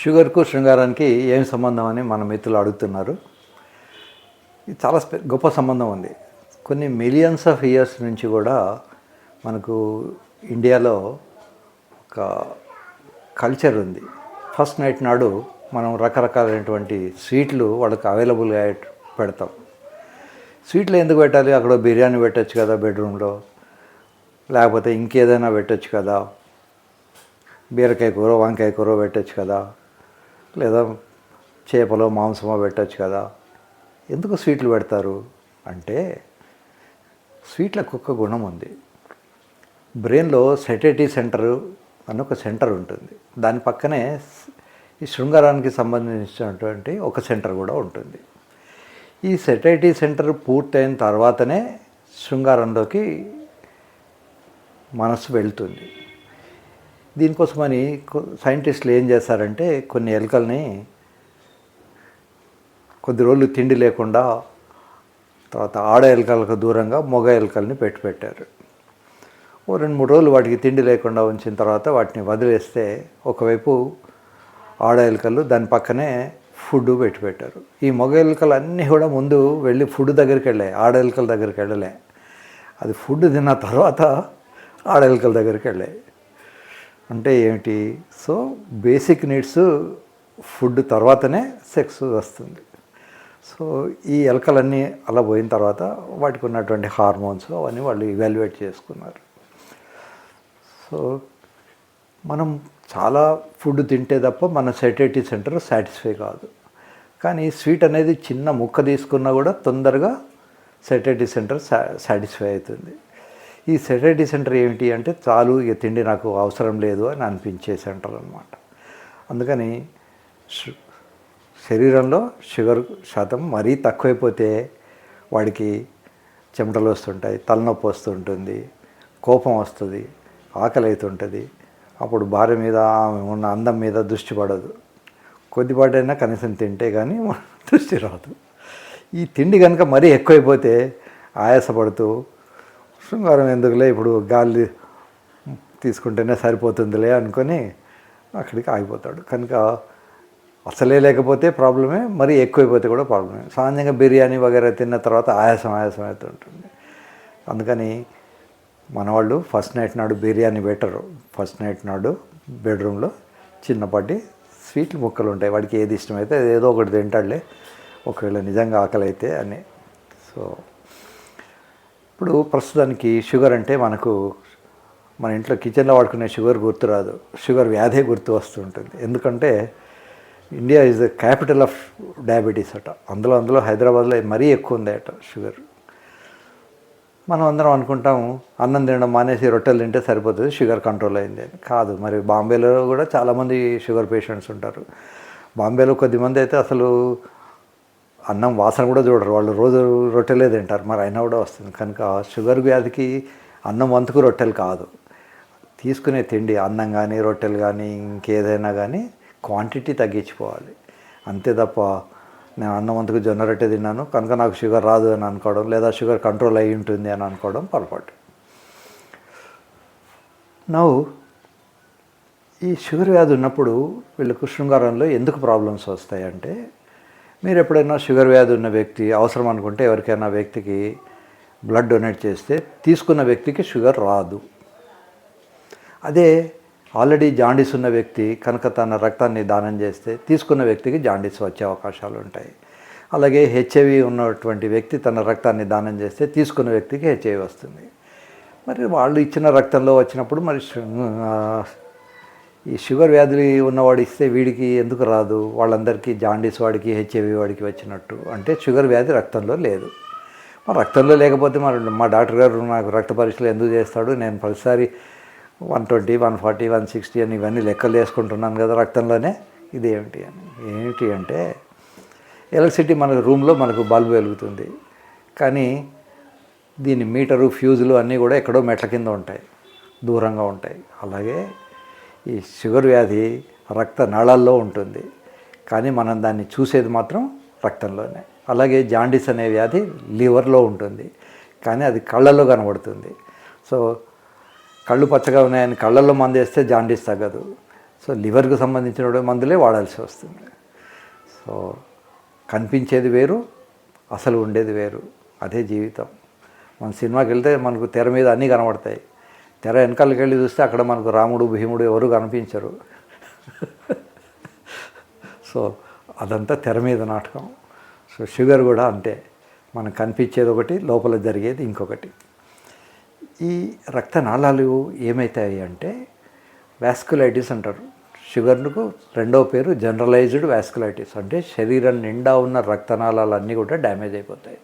షుగర్కు శృంగారానికి ఏం సంబంధం అని మన మిత్రులు అడుగుతున్నారు. ఇది చాలా గొప్ప సంబంధం ఉంది. కొన్ని మిలియన్స్ ఆఫ్ ఇయర్స్ నుంచి కూడా మనకు ఇండియాలో ఒక కల్చర్ ఉంది. ఫస్ట్ నైట్ నాడు మనం రకరకాలైనటువంటి స్వీట్లు వాళ్ళకి అవైలబుల్గా పెడతాం. స్వీట్లు ఎందుకు పెట్టాలి? అక్కడ బిర్యానీ పెట్టచ్చు కదా బెడ్రూమ్లో, లేకపోతే ఇంకేదైనా పెట్టచ్చు కదా, బీరకాయ కూర వంకాయ కూర పెట్టచ్చు కదా, లేదా చేపలో మాంసమో పెట్టచ్చు కదా. ఎందుకు స్వీట్లు పెడతారు అంటే స్వీట్లకు ఒక గుణం ఉంది. బ్రెయిన్లో సెటేటివ్ సెంటర్ అని ఒక సెంటర్ ఉంటుంది. దాని పక్కనే ఈ శృంగారానికి సంబంధించినటువంటి ఒక సెంటర్ కూడా ఉంటుంది. ఈ సెటేటివ్ సెంటర్ పూర్తయిన తర్వాతనే శృంగారంలోకి మనసు వెళ్తుంది. దీనికోసమని సైంటిస్టులు ఏం చేస్తారంటే కొన్ని ఎలుకల్ని కొద్ది రోజులు తిండి లేకుండా, తర్వాత ఆడ ఎలుకలకు దూరంగా మగ ఎలుకల్ని పెట్టారు. ఓ 2-3 రోజులు వాటికి తిండి లేకుండా ఉంచిన తర్వాత వాటిని వదిలేస్తే ఒకవైపు ఆడ ఎలుకలు, దాని పక్కనే ఫుడ్ పెట్టారు. ఈ మగ ఎలుకలు అన్నీ కూడా ముందు వెళ్ళి ఫుడ్ దగ్గరికి వెళ్ళాయి, ఆడ ఎలుకల దగ్గరికి వెళ్ళలే. అది ఫుడ్ తిన్న తర్వాత ఆడ ఎలుకల దగ్గరికి వెళ్ళాయి. అంటే ఏమిటి? సో బేసిక్ నీడ్స్ ఫుడ్ తర్వాతనే సెక్స్ వస్తుంది. సో ఈ ఎలకలన్నీ అలా పోయిన తర్వాత వాటికి ఉన్నటువంటి హార్మోన్స్ అవన్నీ వాళ్ళు ఇవాల్యుయేట్ చేసుకున్నారు. సో మనం చాలా ఫుడ్ తింటే తప్ప మన సెటేటివ్ సెంటర్ సాటిస్ఫై కాదు. కానీ స్వీట్ అనేది చిన్న ముక్క తీసుకున్నా కూడా తొందరగా సెటేటివ్ సెంటర్ సాటిస్ఫై అవుతుంది. ఈ సెటేటివ్ సెంటర్ ఏమిటి అంటే చాలు, ఇక తిండి నాకు అవసరం లేదు అని అనిపించే సెంటర్ అన్నమాట. అందుకని శరీరంలో షుగర్ శాతం మరీ తక్కువైపోతే వాడికి చెమటలు వస్తుంటాయి, తలనొప్పి వస్తుంటుంది, కోపం వస్తుంది, ఆకలి అవుతుంటుంది. అప్పుడు భార్య మీద ఉన్న అందం మీద దృష్టి పడదు. కొద్దిపాటైనా కనీసం తింటే కానీ దృష్టి రాదు. ఈ తిండి కనుక మరీ ఎక్కువైపోతే ఆయాసపడుతూ శృంగారం ఎందుకులే, ఇప్పుడు గాలి తీసుకుంటేనే సరిపోతుందిలే అనుకొని అక్కడికి ఆగిపోతాడు. కనుక అసలే లేకపోతే ప్రాబ్లమే, మరీ ఎక్కువైపోతే కూడా ప్రాబ్లమే. సామాన్యంగా బిర్యానీ వగైరా తిన్న తర్వాత ఆయాసం అవుతుంటుంది. అందుకని మనవాళ్ళు ఫస్ట్ నైట్ నాడు బిర్యానీ బెటరు. ఫస్ట్ నైట్ నాడు బెడ్రూమ్లో చిన్నపాటి స్వీట్లు ముక్కలు ఉంటాయి. వాడికి ఏది ఇష్టమైతే ఏదో ఒకటి తింటాడులే, ఒకవేళ నిజంగా ఆకలి అయితే అని. సో ఇప్పుడు ప్రస్తుతానికి షుగర్ అంటే మనకు మన ఇంట్లో కిచెన్లో వాడుకునే షుగర్ గుర్తురాదు, షుగర్ వ్యాధే గుర్తు వస్తుంటుంది. ఎందుకంటే India is the capital of diabetes అట. అందులో హైదరాబాద్లో మరీ ఎక్కువ ఉంది అట షుగర్. మనం అందరం అనుకుంటాం అన్నం తినడం మానేసి రొట్టెలు తింటే సరిపోతుంది, షుగర్ కంట్రోల్ అయింది అని. కాదు. మరి బాంబేలో కూడా చాలామంది షుగర్ పేషెంట్స్ ఉంటారు. బాంబేలో కొద్దిమంది అయితే అసలు అన్నం వాసన కూడా చూడరు, వాళ్ళు రోజు రొట్టెలే తింటారు, మరి అయినా కూడా వస్తుంది. కనుక షుగర్ వ్యాధికి అన్నం వంతుకు రొట్టెలు కాదు, తీసుకునే తిండి అన్నం కానీ రొట్టెలు కానీ ఇంకేదైనా కానీ క్వాంటిటీ తగ్గించుకోవాలి. అంతే తప్ప నేను అన్నం వంతుకు జొన్న రొట్టె తిన్నాను కనుక నాకు షుగర్ రాదు అని అనుకోవడం, లేదా షుగర్ కంట్రోల్ అయి ఉంటుంది అని అనుకోవడం పొరపాటు. ఈ షుగర్ వ్యాధి ఉన్నప్పుడు వీళ్ళకు శృంగారంలో ఎందుకు ప్రాబ్లమ్స్ వస్తాయంటే, మీరు ఎప్పుడైనా షుగర్ వ్యాధి ఉన్న వ్యక్తి అవసరం అనుకుంటే ఎవరికైనా వ్యక్తికి బ్లడ్ డొనేట్ చేస్తే తీసుకున్న వ్యక్తికి షుగర్ రాదు. అదే ఆల్రెడీ జాండీస్ ఉన్న వ్యక్తి కనుక తన రక్తాన్ని దానం చేస్తే తీసుకున్న వ్యక్తికి జాండీస్ వచ్చే అవకాశాలు ఉంటాయి. అలాగే హెచ్ఐవి ఉన్నటువంటి వ్యక్తి తన రక్తాన్ని దానం చేస్తే తీసుకున్న వ్యక్తికి హెచ్ఐవి వస్తుంది. మరి వాళ్ళు ఇచ్చిన రక్తంలో వచ్చినప్పుడు మరి ఈ షుగర్ వ్యాధి ఉన్నవాడు ఇస్తే వీడికి ఎందుకు రాదు? వాళ్ళందరికీ జాండీస్ వాడికి హెచ్ఐవి వాడికి వచ్చినట్టు అంటే షుగర్ వ్యాధి రక్తంలో లేదు. మరి రక్తంలో లేకపోతే మా డాక్టర్ గారు నాకు రక్త పరీక్షలు ఎందుకు చేస్తాడు? నేను ప్రతిసారి 120, 140, 160 అని ఇవన్నీ లెక్కలు వేసుకుంటున్నాను కదా రక్తంలోనే. ఏమిటి అంటే ఎలక్ట్రిసిటీ మన రూమ్లో మనకు బల్బు వెలుగుతుంది, కానీ దీని మీటరు ఫ్యూజులు అన్నీ కూడా ఎక్కడో మెట్ల కింద ఉంటాయి, దూరంగా ఉంటాయి. అలాగే ఈ షుగర్ వ్యాధి రక్త నాళాల్లో ఉంటుంది, కానీ మనం దాన్ని చూసేది మాత్రం రక్తంలోనే. అలాగే జాండీస్ అనే వ్యాధి లివర్లో ఉంటుంది, కానీ అది కళ్ళల్లో కనబడుతుంది. సో కళ్ళు పచ్చగా ఉన్నాయని కళ్ళల్లో మందేస్తే జాండీస్ తగ్గదు. సో లివర్కి సంబంధించిన మందులే వాడాల్సి వస్తుంది. సో కనిపించేది వేరు, అసలు ఉండేది వేరు. అదే జీవితం. మన సినిమాకి వెళ్తే మనకు తెర మీద అన్నీ కనబడతాయి. తెర వెనకాలకి వెళ్ళి చూస్తే అక్కడ మనకు రాముడు భీముడు ఎవరు కనిపించరు. సో అదంతా తెర మీద నాటకం. సో షుగర్ కూడా అంతే. మనకు కనిపించేది ఒకటి, లోపల జరిగేది ఇంకొకటి. ఈ రక్తనాళాలు ఏమవుతాయి అంటే వాస్కులైటిస్ అంటారు. షుగర్కు రెండవ పేరు జనరలైజ్డ్ వాస్కులైటిస్. అంటే శరీరం నిండా ఉన్న రక్తనాళాలన్నీ కూడా డ్యామేజ్ అయిపోతాయి.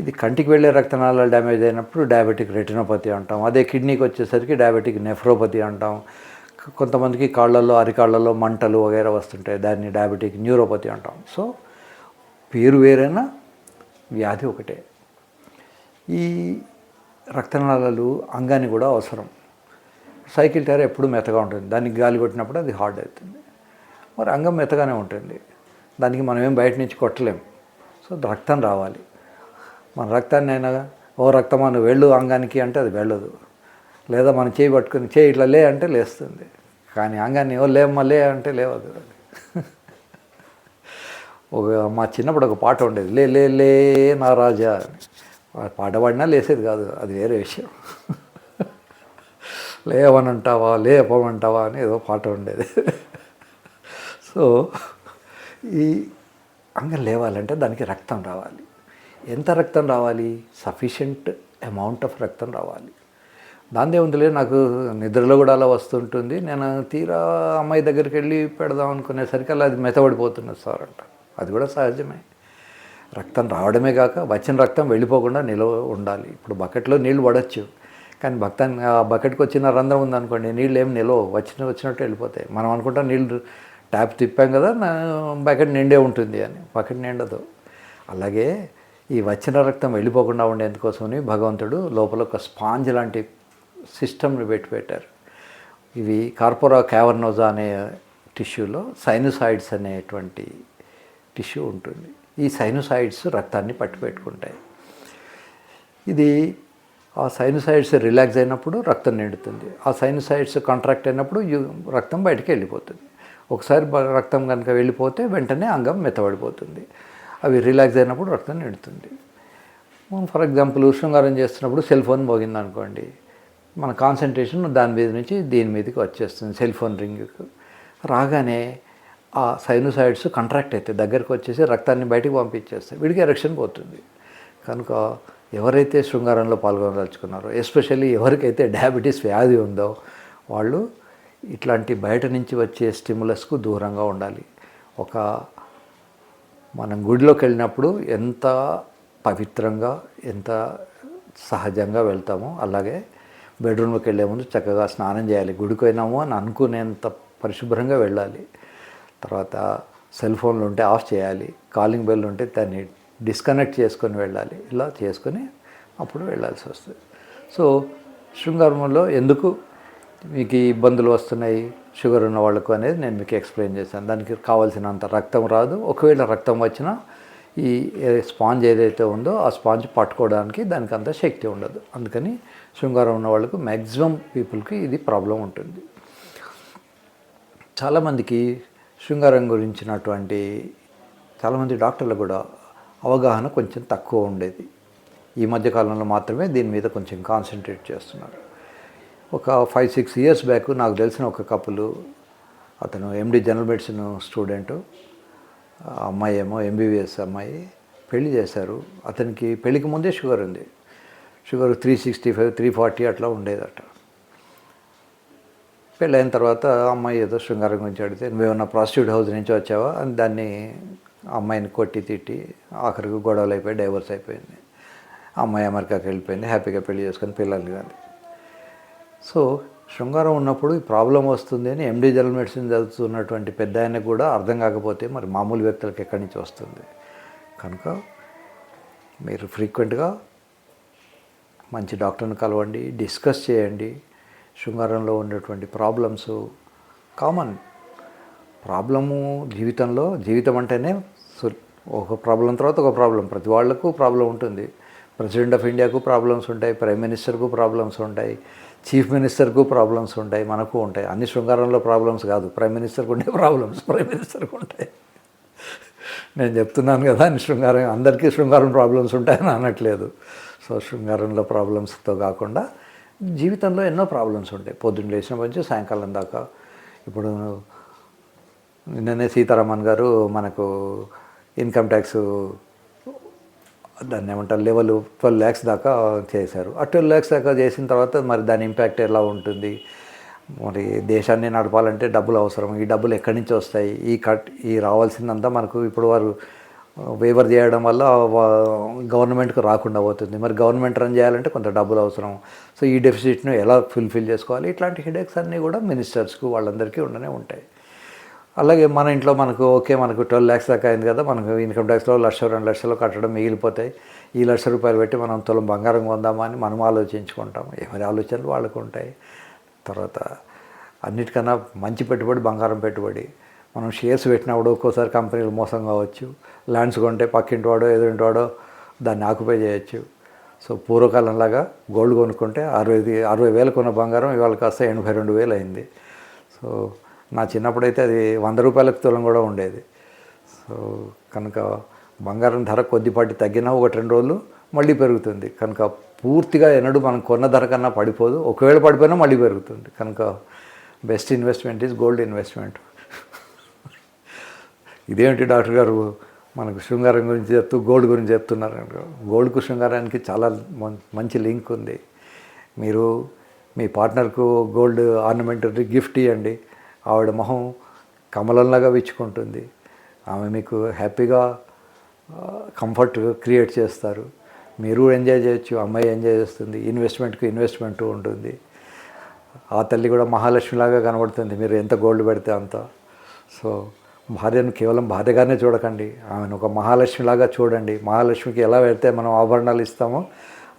ఇది కంటికి వెళ్ళే రక్తనాళాలు డ్యామేజ్ అయినప్పుడు డయాబెటిక్ రెటినోపతి అంటాం. అదే కిడ్నీకి వచ్చేసరికి డయాబెటిక్ నెఫ్రోపతి అంటాం. కొంతమందికి కాళ్ళల్లో అరికాళ్ళల్లో మంటలు వగైరా వస్తుంటాయి, దాన్ని డయాబెటిక్ న్యూరోపతి అంటాం. సో పేరు వేరైనా వ్యాధి ఒకటే. ఈ రక్తనాళాలు అంగాన్ని కూడా అవసరం. సైకిల్ టైర్ ఎప్పుడు మెత్తగా ఉంటుంది, దానికి గాలి కొట్టినప్పుడు అది హార్డ్ అవుతుంది. మరి అంగం మెత్తగానే ఉంటుంది, దానికి మనం ఏం బయట నుంచి కొట్టలేం. సో రక్తం రావాలి. మన రక్తాన్ని అయినా ఓ రక్తమా నువ్వు వెళ్ళు అంగానికి అంటే అది వెళ్ళదు. లేదా మనం చేయి పట్టుకుని చేయి ఇట్లా లే అంటే లేస్తుంది, కానీ అంగాన్ని ఓ లేమ్మా లే అంటే లేవదు. మా చిన్నప్పుడు ఒక పాట ఉండేది, లే లే లే నా రాజా అని. పాట పాడినా లేసేది కాదు, అది వేరే విషయం. లేవనంటావా లేపమంటావా అని ఏదో పాట ఉండేది. సో ఈ అంగం లేవాలంటే దానికి రక్తం రావాలి. ఎంత రక్తం రావాలి? సఫిషియంట్ అమౌంట్ ఆఫ్ రక్తం రావాలి. దాందే ఉందిలే, నాకు నిద్రలో కూడా అలా వస్తుంటుంది, నేను తీరా అమ్మాయి దగ్గరికి వెళ్ళి పెడదాం అనుకునేసరికి అలా అది మెతబడిపోతున్నది సార్ అంట. అది కూడా సహజమే. రక్తం రావడమే కాక వచ్చిన రక్తం వెళ్ళిపోకుండా నిలవ ఉండాలి. ఇప్పుడు బకెట్లో నీళ్లు పడవచ్చు, కానీ బకెట్కి వచ్చిన రంధ్రం ఉందనుకోండి, నీళ్ళు ఏం నిలవ వచ్చినట్టు వెళ్ళిపోతాయి. మనం అనుకుంటాం నీళ్ళు ట్యాప్ తిప్పాం కదా బకెట్ నిండే ఉంటుంది అని, బకెట్ నిండదు. అలాగే ఈ వచ్చిన రక్తం వెళ్ళిపోకుండా ఉండేందుకోసమని భగవంతుడు లోపల ఒక స్పాంజ్ లాంటి సిస్టమ్ని పెట్టారు. ఇవి కార్పోరా క్యావర్నోజా అనే టిష్యూలో సైనోసాయిడ్స్ అనేటువంటి టిష్యూ ఉంటుంది. ఈ సైనోసాయిడ్స్ రక్తాన్ని పట్టుపెట్టుకుంటాయి. ఇది ఆ సైనోసాయిడ్స్ రిలాక్స్ అయినప్పుడు రక్తం నిండుతుంది, ఆ సైనోసాయిడ్స్ కాంట్రాక్ట్ అయినప్పుడు రక్తం బయటికి వెళ్ళిపోతుంది. ఒకసారి రక్తం కనుక వెళ్ళిపోతే వెంటనే అంగం మెత్తబడిపోతుంది. అవి రిలాక్స్ అయినప్పుడు రక్తం నిండుతుంది. ఫర్ ఎగ్జాంపుల్ శృంగారం చేస్తున్నప్పుడు సెల్ ఫోన్ మోగింది అనుకోండి, మన కాన్సన్ట్రేషన్ దాని మీద నుంచి దీని మీదకి వచ్చేస్తుంది. సెల్ ఫోన్ రింగ్కి రాగానే ఆ సైనోసాయిడ్స్ కాంట్రాక్ట్ అవుతాయి, దగ్గరికి వచ్చేసి రక్తాన్ని బయటికి పంపించేస్తాయి, వీడికి ఎరెక్షన్ పోతుంది. కనుక ఎవరైతే శృంగారంలో పాల్గొనదలుచుకున్నారో, ఎస్పెషల్లీ ఎవరికైతే డయాబెటీస్ వ్యాధి ఉందో వాళ్ళు ఇట్లాంటి బయట నుంచి వచ్చే స్టిములస్కు దూరంగా ఉండాలి. మనం గుడిలోకి వెళ్ళినప్పుడు ఎంత పవిత్రంగా ఎంత సహజంగా వెళ్తామో అలాగే బెడ్రూమ్లోకి వెళ్ళే ముందు చక్కగా స్నానం చేయాలి. గుడికి పోయినాము అని అనుకునేంత పరిశుభ్రంగా వెళ్ళాలి. తర్వాత సెల్ ఫోన్లు ఉంటే ఆఫ్ చేయాలి, కాలింగ్ బెల్ ఉంటే దాన్ని డిస్కనెక్ట్ చేసుకొని వెళ్ళాలి. ఇలా చేసుకొని అప్పుడు వెళ్ళాల్సి వస్తుంది. సో శృంగారంలో ఎందుకు మీకు ఇబ్బందులు వస్తున్నాయి షుగర్ ఉన్న వాళ్ళకు అనేది నేను మీకు ఎక్స్ప్లెయిన్ చేశాను. దానికి కావాల్సినంత రక్తం రాదు. ఒకవేళ రక్తం వచ్చినా ఈ స్పాంజ్ ఏదైతే ఉందో ఆ స్పాంజ్ పట్టుకోవడానికి దానికి అంత శక్తి ఉండదు. అందుకని శృంగారం ఉన్న వాళ్ళకు మ్యాక్సిమం పీపుల్కి ఇది ప్రాబ్లం ఉంటుంది. చాలామందికి శృంగారం గురించినటువంటి చాలామంది డాక్టర్లు కూడా అవగాహన కొంచెం తక్కువ ఉండేది. ఈ మధ్యకాలంలో మాత్రమే దీని మీద కొంచెం కాన్సన్ట్రేట్ చేస్తున్నారు. ఒక 5-6 ఇయర్స్ బ్యాక్ నాకు తెలిసిన ఒక కపుల్, అతను ఎండి జనరల్ మెడిసిన్ స్టూడెంటు, అమ్మాయి ఏమో ఎంబీబీఎస్ అమ్మాయి, పెళ్లి చేశారు. అతనికి పెళ్లికి ముందే షుగర్ ఉంది. షుగర్ 365, 340 అట్లా ఉండేదట. పెళ్ళైన తర్వాత అమ్మాయి ఏదో శృంగారం గురించి అడిగితే, నువ్వేమన్నా ప్రాస్టిట్యూట్ హౌస్ నుంచి వచ్చావా అని దాన్ని అమ్మాయిని కొట్టి తిట్టి ఆఖరికి గొడవలు అయిపోయి డైవర్స్ అయిపోయింది. అమ్మాయి అమెరికాకి వెళ్ళిపోయింది, హ్యాపీగా పెళ్లి చేసుకొని పిల్లల్ని కానీ. సో శృంగారం ఉన్నప్పుడు ఈ ప్రాబ్లం వస్తుంది అని ఎండి జనరల్ మెడిసిన్ చదువుతున్నటువంటి పెద్ద ఆయనకు కూడా అర్థం కాకపోతే మరి మామూలు వ్యక్తులకు ఎక్కడి నుంచి వస్తుంది? కనుక మీరు ఫ్రీక్వెంట్గా మంచి డాక్టర్ని కలవండి, డిస్కస్ చేయండి. శృంగారంలో ఉండేటువంటి ప్రాబ్లమ్స్ కామన్. ప్రాబ్లము జీవితం అంటేనే ఒక ప్రాబ్లం తర్వాత ఒక ప్రాబ్లం, ప్రతి వాళ్లకు ప్రాబ్లం ఉంటుంది. ప్రెసిడెంట్ ఆఫ్ ఇండియాకు ప్రాబ్లమ్స్ ఉంటాయి, ప్రైమ్ మినిస్టర్కు ప్రాబ్లమ్స్ ఉంటాయి, చీఫ్ మినిస్టర్కు ప్రాబ్లమ్స్ ఉంటాయి, మనకు ఉంటాయి. అన్ని శృంగారంలో ప్రాబ్లమ్స్ కాదు, ప్రైమ్ మినిస్టర్కి ఉండే ప్రాబ్లమ్స్ ప్రైమ్ మినిస్టర్కి ఉంటాయి. నేను చెప్తున్నాను కదా, అన్ని శృంగారం అందరికీ శృంగారం ప్రాబ్లమ్స్ ఉంటాయని అనట్లేదు. సో శృంగారంలో ప్రాబ్లమ్స్తో కాకుండా జీవితంలో ఎన్నో ప్రాబ్లమ్స్ ఉంటాయి, పొద్దున్న లేచినప్పటి నుంచి సాయంకాలం దాకా. ఇప్పుడు నిన్ననే సీతారామన్ గారు మనకు ఇన్కమ్ ట్యాక్స్ దాన్ని ఏమంటారు లెవెల్ 12 lakhs దాకా చేశారు. ఆ 12 lakhs దాకా చేసిన తర్వాత మరి దాని ఇంపాక్ట్ ఎలా ఉంటుంది, మరి దేశాన్ని నడపాలంటే డబ్బులు అవసరం. ఈ డబ్బులు ఎక్కడి నుంచి వస్తాయి, ఈ రావాల్సిందంతా మనకు ఇప్పుడు వారు వేవర్ చేయడం వల్ల గవర్నమెంట్కి రాకుండా పోతుంది. మరి గవర్నమెంట్ రన్ చేయాలంటే కొంత డబ్బులు అవసరం. సో ఈ డెఫిసిట్ను ఎలా ఫుల్ఫిల్ చేసుకోవాలి, ఇట్లాంటి హెడేక్స్ అన్నీ కూడా మినిస్టర్స్కు వాళ్ళందరికీ ఉండనే ఉంటాయి. అలాగే మన ఇంట్లో మనకు మనకు 12 lakhs దాకా అయింది కదా, మనకు ఇన్కమ్ ట్యాక్స్లో 1,00,000 2 లక్షలు కట్టడం మిగిలిపోతాయి. ఈ 1,00,000 రూపాయలు పెట్టి మనం తులం బంగారం కొందామా అని మనం ఆలోచించుకుంటాం. ఎవరి ఆలోచనలు వాళ్ళకు ఉంటాయి. తర్వాత అన్నిటికన్నా మంచి పెట్టుబడి బంగారం పెట్టుబడి. మనం షేర్స్ పెట్టినప్పుడు ఒక్కోసారి కంపెనీలు మోసం కావచ్చు. ల్యాండ్స్ కొంటే పక్కింటి వాడో ఎదురింటి దాన్ని ఆక్యుపై చేయొచ్చు. సో పూర్వకాలంలాగా గోల్డ్ కొనుక్కుంటే 60,000 కొన్న బంగారం ఇవాళ కాస్త 82,000 అయింది. సో నా చిన్నప్పుడైతే అది 100 రూపాయలకు తులం కూడా ఉండేది. సో కనుక బంగారం ధర కొద్దిపాటి తగ్గినా 1-2 రోజులు మళ్ళీ పెరుగుతుంది. కనుక పూర్తిగా ఎన్నడూ మనం కొన్న ధర కన్నా పడిపోదు, ఒకవేళ పడిపోయినా మళ్ళీ పెరుగుతుంది. కనుక best investment is gold investment. ఇదేమిటి డాక్టర్ గారు మనకు శృంగారం గురించి చెప్తూ గోల్డ్ గురించి చెప్తున్నారు. గోల్డ్కు శృంగారానికి చాలా మంచి లింక్ ఉంది. మీరు మీ పార్ట్నర్కు గోల్డ్ ఆర్నమెంట్ గిఫ్ట్ ఇవ్వండి, ఆవిడ మొహం కమలంలాగా విచ్చుకుంటుంది. ఆమె మీకు హ్యాపీగా కంఫర్ట్ క్రియేట్ చేస్తారు. మీరు ఎంజాయ్ చేయొచ్చు, అమ్మాయి ఎంజాయ్ చేస్తుంది. ఇన్వెస్ట్మెంట్ ఉంటుంది. ఆ తల్లి కూడా మహాలక్ష్మిలాగా కనబడుతుంది మీరు ఎంత గోల్డ్ పెడితే అంత. సో భార్యను కేవలం భార్యగానే చూడకండి, ఆమెను ఒక మహాలక్ష్మిలాగా చూడండి. మహాలక్ష్మికి ఎలా పెడితే మనం ఆభరణాలు ఇస్తామో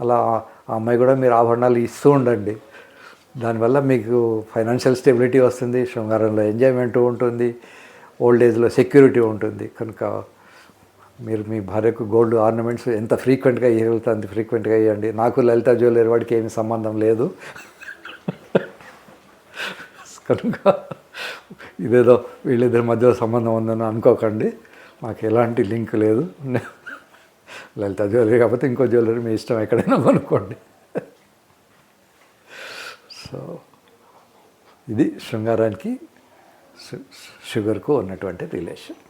అలా ఆ అమ్మాయి కూడా మీరు ఆభరణాలు ఇస్తూ ఉండండి. దానివల్ల మీకు ఫైనాన్షియల్ స్టెబిలిటీ వస్తుంది, శృంగారంలో ఎంజాయ్మెంట్ ఉంటుంది, ఓల్డ్ ఏజ్లో సెక్యూరిటీ ఉంటుంది. కనుక మీరు మీ భార్యకు గోల్డ్ ఆర్నమెంట్స్ ఎంత ఫ్రీక్వెంట్గా ఇవ్వగలుగుతా అంత ఫ్రీక్వెంట్గా ఇవ్వండి. నాకు లలిత జ్యువెలరీ వాడికి ఏమి సంబంధం లేదు. కనుక ఇదేదో వీళ్ళిద్దరి మధ్య సంబంధం ఉందని అనుకోకండి, మాకు ఎలాంటి లింక్ లేదు. లలిత జ్యువెలరీ కాకపోతే ఇంకో జ్యువెలరీ మీ ఇష్టం, ఎక్కడైనా కొనుక్కోండి. సో ఇది శృంగారానికి షుగర్కు ఉన్నటువంటి రిలేషన్.